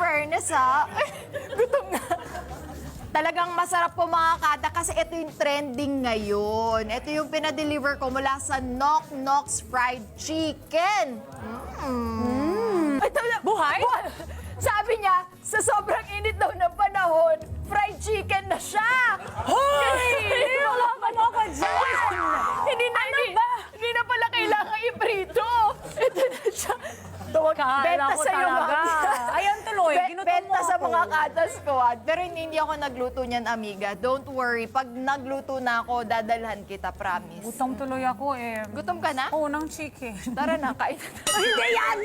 fairness ha. Gutom na. Talagang masarap po mga kada kasi ito yung trending ngayon. Ito yung pinadeliver ko mula sa Knock Knock's Fried Chicken. Ito na, buhay? Sabi niya, sa sobrang init daw ng panahon, fried chicken na siya. Hoy! Wala pa mo ako dyan! Hindi na pala kailangan iprito. Ito na siya. Kala Benta ko sa iyo, talaga. Mami. Ayan tuloy, ginutom mo Benta sa ako. mga katas squad. Pero hindi ako nagluto niyan, amiga. Don't worry. Pag nagluto na ako, dadalhan kita, promise. Gutom tuloy ako eh. Gutom ka na? Oo, ng chicken. Tara na, kain na tayo. Hindi yan!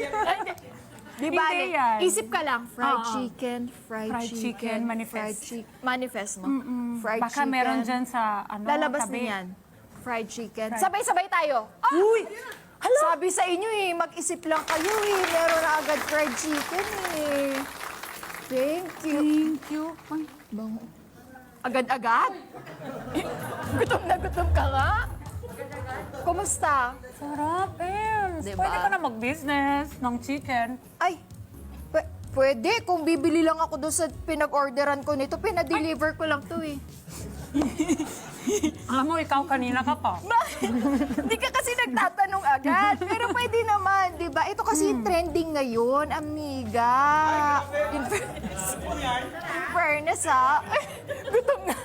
Di Hindi bale, yan. isip ka lang, fried Oo. chicken, Fried chicken, manifest. Manifest mo. Fried Baka chicken. meron dyan sa Lalabas tabi. niyan. Fried chicken. Sabay-sabay tayo. Ah! Uy! Sabi sa inyo eh, mag-isip lang kayo eh. Meron na agad fried chicken eh. Thank you. Thank you. Ay, Bango. Agad-agad? Gutom ka nga. Kumusta? sarap eh. Diba? Pwede ka na mag-business ng chicken. Ay, pwede. Kung bibili lang ako doon sa pinag-orderan ko nito, pinadeliver ko lang to eh. Alam mo, ikaw kanina ka pa. Hindi ka kasi nagtatanong agad. Pero pwede naman, di ba? Ito kasi yung trending ngayon, amiga. In fairness ha. Gutom na.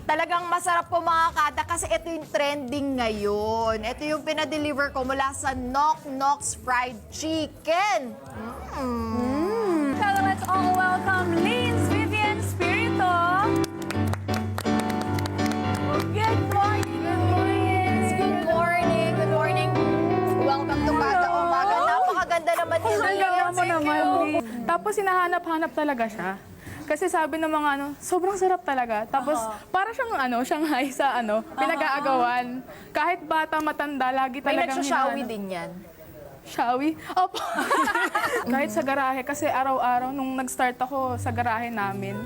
Talagang masarap po mga kada kasi ito yung trending ngayon. Ito yung pinadeliver ko mula sa Knock Knock's Fried Chicken. So let's all welcome Lynn Vivian Spirito. Good morning, good morning. Good morning, good morning. Welcome to Kada Umaga. Napakaganda naman ni Ang ganda mo Lynn. naman, Lee. Tapos hinahanap-hanap talaga siya. Kasi sabi ng mga sobrang sarap talaga. Tapos para siyang Shanghai sa pinag-aagawan. Kahit bata, matanda, lagi May talagang nagsashawi din yan. Shawi? Opo. Kahit sa garahe, kasi araw-araw nung nag-start ako sa garahe namin,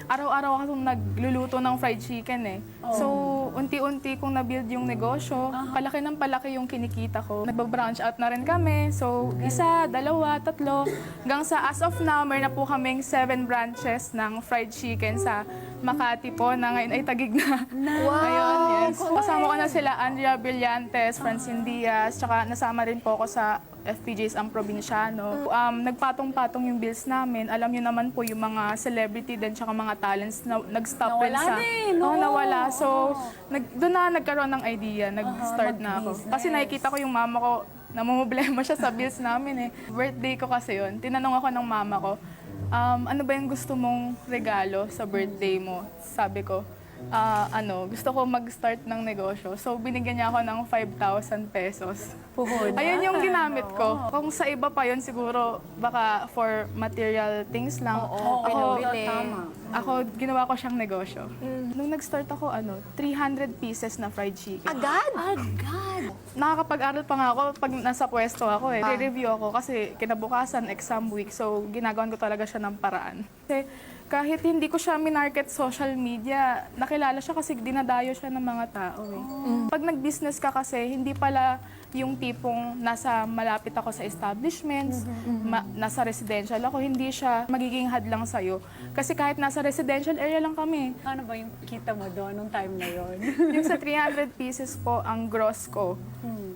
araw-araw ako nagluluto ng fried chicken eh. So, unti-unti kong na-build yung negosyo, palaki ng palaki yung kinikita ko. Nagba-branch out na rin kami. So, isa, dalawa, tatlo, hanggang sa as of now, meron na po kaming 7 branches ng fried chicken sa Makati po na ngayon ay Taguig na. Ayun, yes. Kasama ko na sila Andrea Brillantes, Francine Diaz, tsaka nasama rin po ako sa FPJs ang Probinsyano. Nagpatong-patong yung bills namin. Alam niyo naman po yung mga celebrity din tsaka mga talents na nag-stop rin Nawala sa... din, no? Oo, nawala. So, doon na nagkaroon ng idea. Nag-start na ako. Kasi nakikita ko yung mama ko, namumblema siya sa bills namin eh. Birthday ko kasi yun. Tinanong ako ng mama ko, ano ba yung gusto mong regalo sa birthday mo? Sabi ko, gusto ko mag-start ng negosyo. So, binigyan niya ako ng 5,000 pesos. Puhod. Ayun yung ginamit ko. Kung sa iba pa yun, siguro baka for material things lang. pinabili. Ako, ginawa ko siyang negosyo. Nung nag-start ako, 300 pieces na fried chicken. Agad? Nakakapag-aral pa nga ako pag nasa pwesto ako eh. Re-review ako kasi kinabukasan, exam week. So, ginagawan ko talaga siya ng paraan. Kasi kahit hindi ko siya minarket social media, nakilala siya kasi dinadayo siya ng mga tao eh. Pag nag-business ka kasi, hindi pala yung tipong nasa malapit ako sa establishments, nasa residential ako, hindi siya magiging hadlang sa'yo. Kasi kahit nasa residential area lang kami. Ano ba yung kita mo doon nung time na yon? Yung sa 300 pieces po, ang gross ko,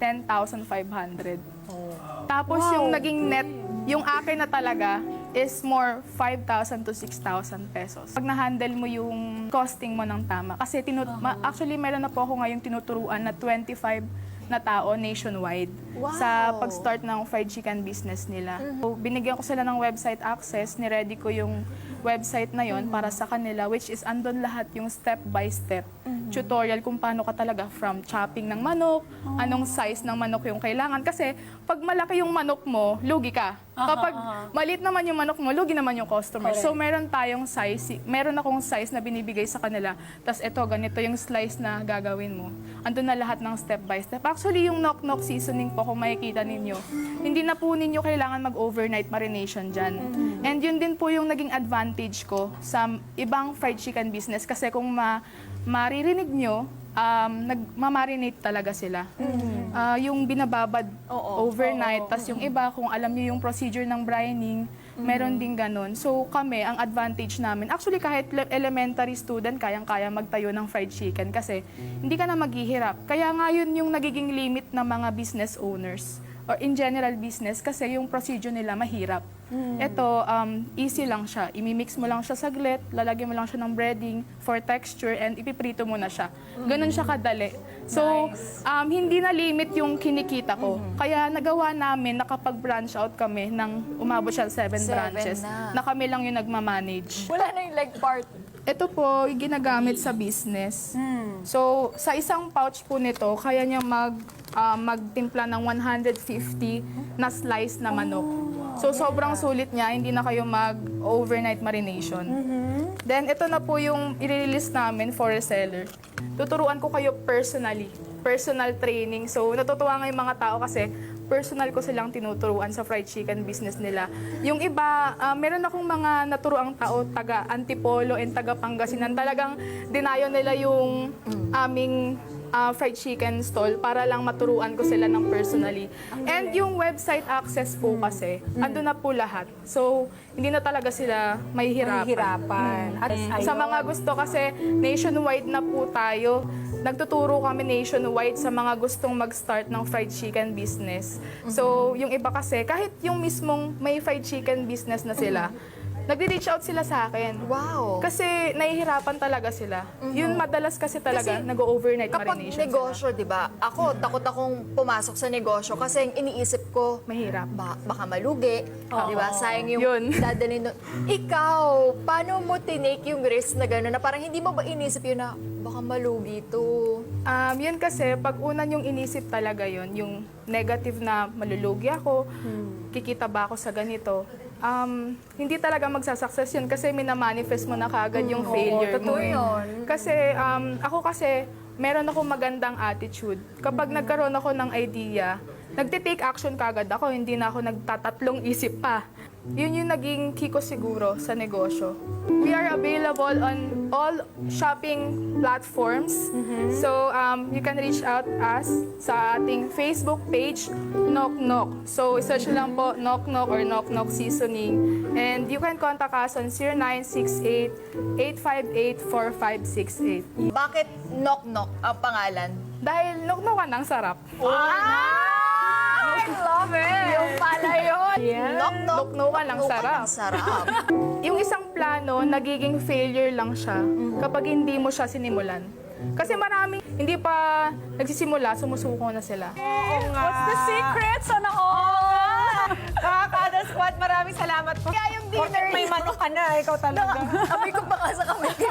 10,500. Tapos yung naging net, yung akin na talaga, is more 5,000 to 6,000 pesos. Pag na-handle mo yung costing mo ng tama. Kasi actually meron na po ako ngayong tinuturuan na 25 na tao nationwide sa pag-start ng fried chicken business nila. So, binigyan ko sila ng website access, ni-ready ko yung website na yon para sa kanila, which is andon lahat yung step-by-step tutorial kung paano ka talaga from chopping ng manok, anong size ng manok yung kailangan. Kasi pag malaki yung manok mo, lugi ka. Kapag maliit naman yung manok mo, lugi naman yung customer. So meron tayong size, meron akong size na binibigay sa kanila. Tapos ito, ganito yung slice na gagawin mo. Andun na lahat ng step-by-step. Actually, yung knock-knock seasoning po, kung makikita ninyo, hindi na po ninyo kailangan mag-overnight marination dyan. And yun din po yung naging advantage ko sa ibang fried chicken business. Kasi kung maririnig nyo, nagmamarinate talaga sila. Yung binababad overnight, tas yung iba, kung alam nyo yung procedure ng brining, Meron din ganun. So kami, ang advantage namin, actually kahit elementary student, kayang-kaya magtayo ng fried chicken kasi hindi ka na maghihirap. Kaya nga yun yung nagiging limit ng mga business owners or in general business kasi yung procedure nila mahirap. Ito, easy lang siya. Imimix mo lang siya saglit, lalagyan mo lang siya ng breading for texture and ipiprito mo na siya. Ganun siya kadali. So, hindi na limit yung kinikita ko. Kaya nagawa namin, nakapag-branch out kami ng umabot siya 7 branches na. na kami lang yung nagmamanage. Wala na yung leg part. Ito po, ginagamit sa business. So, sa isang pouch po nito, kaya niya magtimpla ng 150 na slice na manok. So, sobrang sulit niya, hindi na kayo mag-overnight marination. Then, ito na po yung i-release namin for reseller. Tuturuan ko kayo personally, personal training. So, natutuwa nga yung mga tao kasi personal ko silang tinuturuan sa fried chicken business nila. Yung iba, meron akong mga naturuang tao, taga Antipolo and taga Pangasinan. Talagang dinayo nila yung aming fried chicken stall para lang maturuan ko sila ng personally. And yung website access po kasi, ando na po lahat. So, hindi na talaga sila mahihirapan. Hirapan. At Sa mga gusto kasi, nationwide na po tayo. Nagtuturo kami nationwide sa mga gustong mag-start ng fried chicken business. So, yung iba kasi, kahit yung mismong may fried chicken business na sila, nagre-reach out sila sa akin. Wow. Kasi nahihirapan talaga sila. Yun madalas kasi talaga Kasi nag-overnight Kapag marination negosyo, di ba? Ako, takot akong pumasok sa negosyo kasi ang iniisip ko, sila. Mahirap. baka malugi, di ba? Sayang yung Yun. dadalhin nun. Ikaw, paano mo tinake yung risk na gano'n? Na parang hindi mo ba inisip yun na baka malugi to? Yun kasi, pag unan yung inisip talaga yun, yung negative na malulugi ako, kikita ba ako sa ganito, hindi talaga magsasucess yun kasi minamanifest mo na kaagad yung failure mo. totoo yun. Kasi ako kasi, meron akong magandang attitude. Kapag nagkaroon ako ng idea, nagtitake action kaagad ako, hindi na ako nagtatatlong isip pa. Yun yung naging key ko siguro sa negosyo. We are available on all shopping platforms. So, you can reach out us sa ating Facebook page, Knock Knock. So, search lang po Knock Knock or Knock Knock Seasoning. And you can contact us on 0968-858-4568. Bakit knock-knock ang pangalan? Dahil knock-knockan ang sarap. I love it! Yung pala yun! Yeah. Knock-knock. Knock-knockan ang sarap. Ang sarap. Yung isang plano, nagiging failure lang siya kapag hindi mo siya sinimulan. Kasi maraming hindi pa nagsisimula, sumusuko na sila. What's the secret? Sana all! Kada squad, maraming salamat po. Kaya yung dinner May manok ka na, ikaw talaga. Amoy ko pa nga sa kamay ko.